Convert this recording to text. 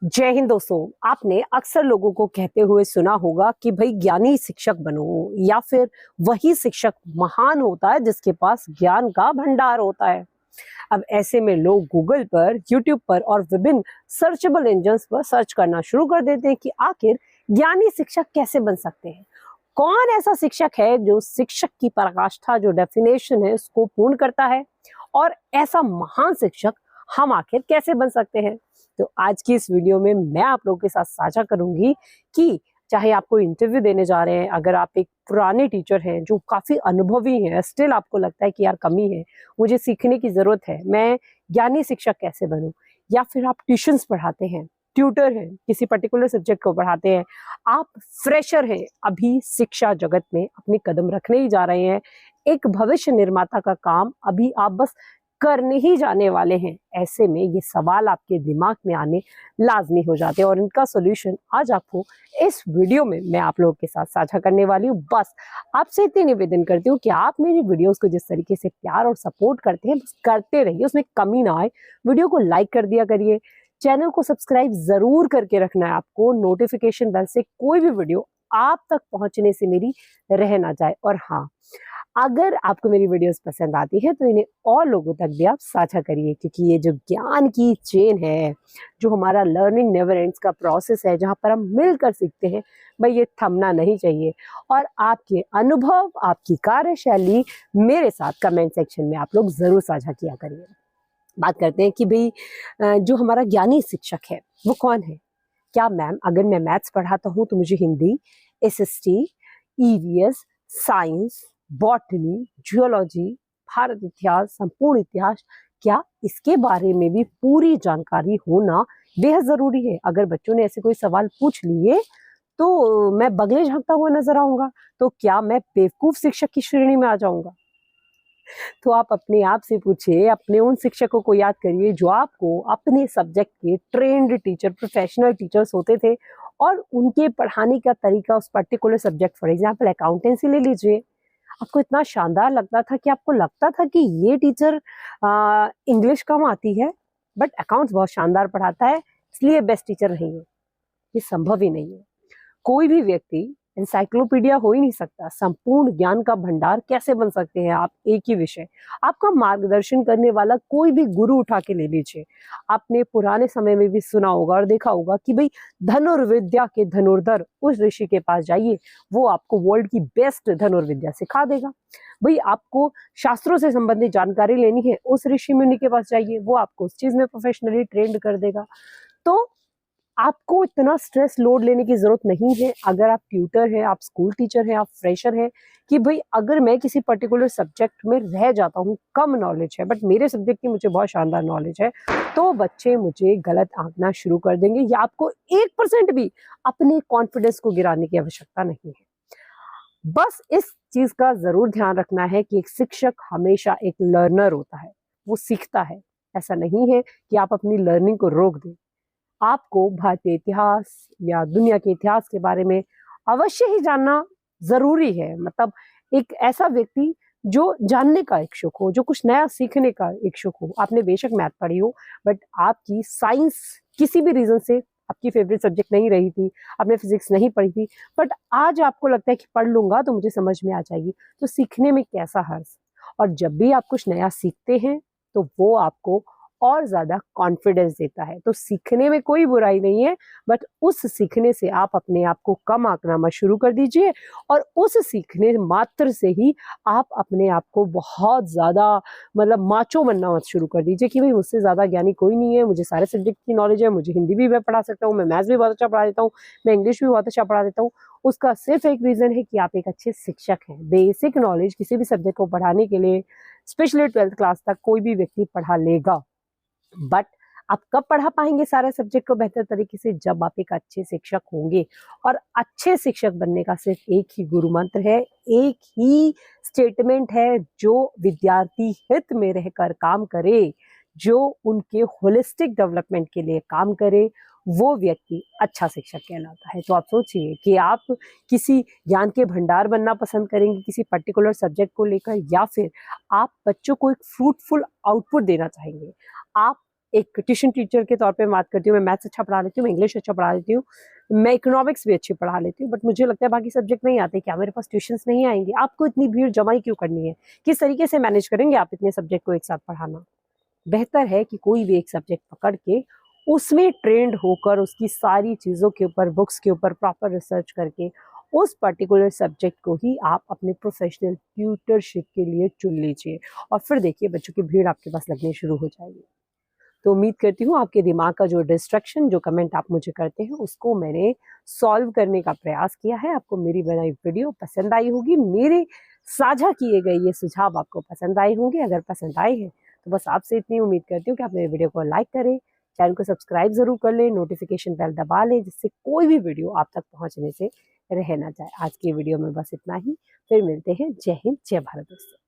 जय हिंद दोस्तों। आपने अक्सर लोगों को कहते हुए सुना होगा कि भाई ज्ञानी शिक्षक बनो, या फिर वही शिक्षक महान होता है जिसके पास ज्ञान का भंडार होता है। अब ऐसे में लोग गूगल पर, यूट्यूब पर और विभिन्न सर्चेबल इंजन्स पर सर्च करना शुरू कर देते हैं कि आखिर ज्ञानी शिक्षक कैसे बन सकते हैं। कौन ऐसा शिक्षक है जो शिक्षक की पराकाष्ठा, जो डेफिनेशन है, उसको पूर्ण करता है, और ऐसा महान शिक्षक हम आखिर कैसे बन सकते हैं। तो आज की इस वीडियो में मैं आप लोगों के साथ साझा करूंगी कि चाहे आपको इंटरव्यू देने जा रहे हैं, अगर आप एक पुराने टीचर हैं जो काफी अनुभवी हैं, स्टिल आपको लगता है कि यार कमी है, मुझे सीखने की जरूरत है, मैं ज्ञानी शिक्षक कैसे बनूं, या फिर आप ट्यूशंस पढ़ाते हैं, ट्यूटर हैं, किसी पर्टिकुलर सब्जेक्ट को पढ़ाते हैं, आप फ्रेशर हैं, अभी शिक्षा जगत में अपने कदम रखने ही जा रहे हैं, एक भविष्य निर्माता का काम अभी आप बस करने ही जाने वाले हैं। ऐसे में ये सवाल आपके दिमाग में आने लाजमी हो जाते हैं और इनका सॉल्यूशन आज आपको इस वीडियो में मैं आप लोगों के साथ साझा करने वाली हूँ। बस आपसे इतनी निवेदन करती हूँ कि आप मेरी वीडियोस को जिस तरीके से प्यार और सपोर्ट करते हैं बस करते रहिए, उसमें कमी ना आए। वीडियो को लाइक कर दिया करिए, चैनल को सब्सक्राइब जरूर करके रखना है आपको, नोटिफिकेशन बेल से कोई भी वीडियो आप तक पहुंचने से मेरी रह ना जाए। और हाँ, अगर आपको मेरी वीडियोस पसंद आती है तो इन्हें और लोगों तक भी आप साझा करिए, क्योंकि ये जो ज्ञान की चेन है, जो हमारा लर्निंग नेवर एंड्स का प्रोसेस है, जहाँ पर हम मिलकर सीखते हैं, भाई ये थमना नहीं चाहिए। और आपके अनुभव, आपकी कार्यशैली मेरे साथ कमेंट सेक्शन में आप लोग जरूर साझा किया करिए। बात करते हैं कि भाई जो हमारा ज्ञानी शिक्षक है वो कौन है। क्या मैम, अगर मैं मैथ्स पढ़ाता हूँ तो मुझे Hindi, SST, EVS, science, botany, geology, Bharat इतिहास, संपूर्ण इतिहास, क्या इसके बारे में भी पूरी जानकारी होना बेहद जरूरी है। अगर बच्चों ने ऐसे कोई सवाल पूछ लिए तो मैं बगले झांकता हुआ नजर आऊंगा, तो क्या मैं बेवकूफ शिक्षक की श्रेणी में आ जाऊंगा। तो आप अपने आप से पूछिए, अपने उन शिक्षकों को याद करिए जो आपको अपने सब्जेक्ट के ट्रेंड टीचर, प्रोफेशनल टीचर्स होते थे, और उनके पढ़ाने का तरीका उस particular subject, for example accountancy ले लीजिए, आपको इतना शानदार लगता था कि आपको लगता था कि ये टीचर इंग्लिश कम आती है बट अकाउंट्स बहुत शानदार पढ़ाता है, इसलिए बेस्ट टीचर नहीं है। ये संभव ही नहीं है। कोई भी व्यक्ति एनसाइक्लोपीडिया हो ही नहीं सकता। संपूर्ण ज्ञान का भंडार कैसे बन सकते हैं आप एक ही विषय। आपका मार्गदर्शन करने वाला कोई भी गुरु उठा के ले लीजिए। आपने पुराने समय में भी सुना होगा और देखा होगा कि भाई धनुर्विद्या के धनुर्धर उस ऋषि के पास जाइए, वो आपको वर्ल्ड की बेस्ट धनुर्विद्या सिखा देगा। भाई आपको शास्त्रों से संबंधित जानकारी लेनी है, उस ऋषि मुनि के पास जाइए, वो आपको उस चीज में प्रोफेशनली ट्रेंड कर देगा। तो आपको इतना स्ट्रेस लोड लेने की जरूरत नहीं है। अगर आप ट्यूटर हैं, आप स्कूल टीचर हैं, आप फ्रेशर हैं, कि भाई अगर मैं किसी पर्टिकुलर सब्जेक्ट में रह जाता हूँ, कम नॉलेज है बट मेरे सब्जेक्ट की मुझे बहुत शानदार नॉलेज है, तो बच्चे मुझे गलत आंकना शुरू कर देंगे। या आपको 1% भी अपने कॉन्फिडेंस को गिराने की आवश्यकता नहीं है। बस इस चीज का जरूर ध्यान रखना है कि एक शिक्षक हमेशा एक लर्नर होता है, वो सीखता है। ऐसा नहीं है कि आप अपनी लर्निंग को रोक दें। आपको भारतीय इतिहास या दुनिया के इतिहास के बारे में अवश्य ही जानना जरूरी है। मतलब एक ऐसा व्यक्ति जो जानने का इच्छुक हो, जो कुछ नया सीखने का इच्छुक हो। आपने बेशक मैथ पढ़ी हो बट आपकी साइंस किसी भी रीजन से आपकी फेवरेट सब्जेक्ट नहीं रही थी, आपने फिजिक्स नहीं पढ़ी थी, बट आज आपको लगता है कि पढ़ लूंगा तो मुझे समझ में आ जाएगी, तो सीखने में कैसा हर्ज। और जब भी आप कुछ नया सीखते हैं तो वो आपको और ज्यादा कॉन्फिडेंस देता है। तो सीखने में कोई बुराई नहीं है, बट उस सीखने से आप अपने आप को कम आंकना मत शुरू कर दीजिए, और उस सीखने मात्र से ही आप अपने आप को बहुत ज्यादा मतलब माचो बनना मत शुरू कर दीजिए कि भाई मुझसे ज्यादा ज्ञानी कोई नहीं है, मुझे सारे सब्जेक्ट की नॉलेज है, मुझे हिंदी भी मैं पढ़ा सकता हूँ, मैं मैथ्स भी बहुत अच्छा पढ़ा देता हूँ, मैं इंग्लिश भी बहुत अच्छा पढ़ा देता हूँ। उसका सिर्फ एक रीजन है कि आप एक अच्छे शिक्षक हैं। बेसिक नॉलेज किसी भी सब्जेक्ट को पढ़ाने के लिए, स्पेशली 12th क्लास तक कोई भी व्यक्ति पढ़ा लेगा, बट आप कब पढ़ा पाएंगे सारे सब्जेक्ट को बेहतर तरीके से, जब आप एक अच्छे शिक्षक होंगे। और अच्छे शिक्षक बनने का सिर्फ एक ही गुरु मंत्र है, एक ही स्टेटमेंट है, जो विद्यार्थी हित में रहकर काम करे, जो उनके होलिस्टिक डेवलपमेंट के लिए काम करे, वो व्यक्ति अच्छा शिक्षक कहलाता है। तो आप सोचिए कि आप किसी ज्ञान के भंडार बनना पसंद करेंगे किसी पर्टिकुलर सब्जेक्ट को लेकर, या फिर आप बच्चों को एक फ्रूटफुल आउटपुट देना चाहेंगे। आप एक ट्यूशन टीचर के तौर पे बात करती हूँ, मैं मैथ्स अच्छा पढ़ा लेती हूँ, मैं इंग्लिश अच्छा पढ़ा लेती हूँ, मैं इकोनॉमिक्स भी अच्छी पढ़ा लेती हूँ, बट मुझे लगता है बाकी सब्जेक्ट नहीं आते, क्या मेरे पास ट्यूशंस नहीं आएंगे? आपको इतनी भीड़ जमा ही क्यों करनी है? किस तरीके से मैनेज करेंगे आप इतने सब्जेक्ट को एक साथ पढ़ाना? बेहतर है कि कोई भी एक सब्जेक्ट पकड़ के उसमें ट्रेंड होकर उसकी सारी चीज़ों के ऊपर, बुक्स के ऊपर प्रॉपर रिसर्च करके उस पर्टिकुलर सब्जेक्ट को ही आप अपने प्रोफेशनल ट्यूटरशिप के लिए चुन लीजिए, और फिर देखिए बच्चों की भीड़ आपके पास लगनी शुरू हो जाएगी। तो उम्मीद करती हूँ आपके दिमाग का जो डिस्ट्रैक्शन, जो कमेंट आप मुझे करते हैं, उसको मैंने सॉल्व करने का प्रयास किया है। आपको मेरी बनाई वीडियो पसंद आई होगी, मेरे साझा किए गए ये सुझाव आपको पसंद आए होंगे। अगर पसंद आए हैं तो बस आपसे इतनी उम्मीद करती हूँ कि आप मेरे वीडियो को लाइक करें, चैनल को सब्सक्राइब जरूर कर लें, नोटिफिकेशन बेल दबा लें, जिससे कोई भी वीडियो आप तक पहुँचने से रह ना जाए। आज की वीडियो में बस इतना ही, फिर मिलते हैं। जय हिंद, जय भारत दोस्तों।